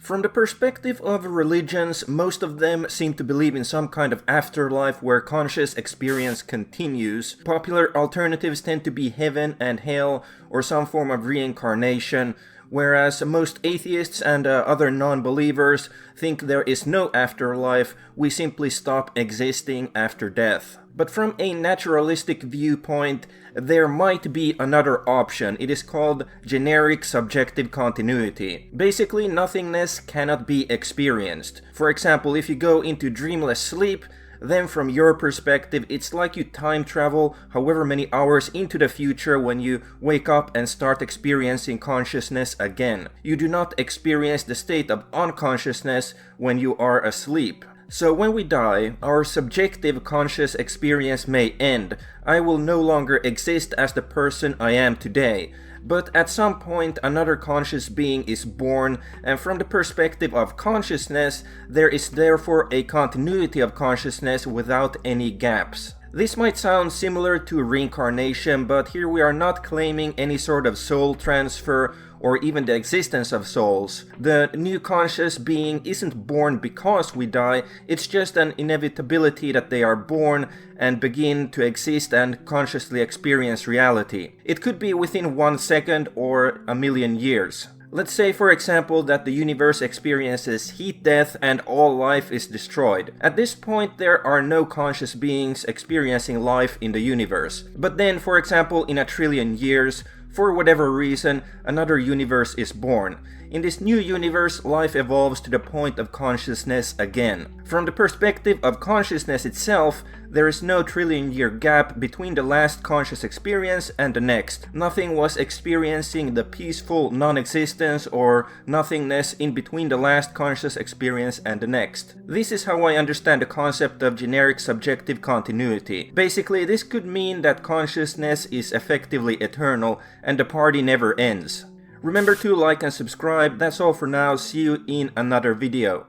From the perspective of religions, most of them seem to believe in some kind of afterlife where conscious experience continues. Popular alternatives tend to be heaven and hell or some form of reincarnation, whereas most atheists and other non-believers think there is no afterlife, we simply stop existing after death. But from a naturalistic viewpoint, there might be another option. It is called generic subjective continuity. Basically, nothingness cannot be experienced. For example, if you go into dreamless sleep, then from your perspective, it's like you time travel however many hours into the future when you wake up and start experiencing consciousness again. You do not experience the state of unconsciousness when you are asleep. So when we die, our subjective conscious experience may end. I will no longer exist as the person I am today. But at some point, another conscious being is born, and from the perspective of consciousness, there is therefore a continuity of consciousness without any gaps. This might sound similar to reincarnation, but here we are not claiming any sort of soul transfer or even the existence of souls. The new conscious being isn't born because we die, it's just an inevitability that they are born and begin to exist and consciously experience reality. It could be within 1 second or a million years. Let's say, for example, that the universe experiences heat death and all life is destroyed. At this point, there are no conscious beings experiencing life in the universe. But then, for example, in a trillion years, for whatever reason, another universe is born. In this new universe, life evolves to the point of consciousness again. From the perspective of consciousness itself, there is no trillion-year gap between the last conscious experience and the next. Nothing was experiencing the peaceful non-existence or nothingness in between the last conscious experience and the next. This is how I understand the concept of generic subjective continuity. Basically, this could mean that consciousness is effectively eternal and the party never ends. Remember to like and subscribe. That's all for now. See you in another video.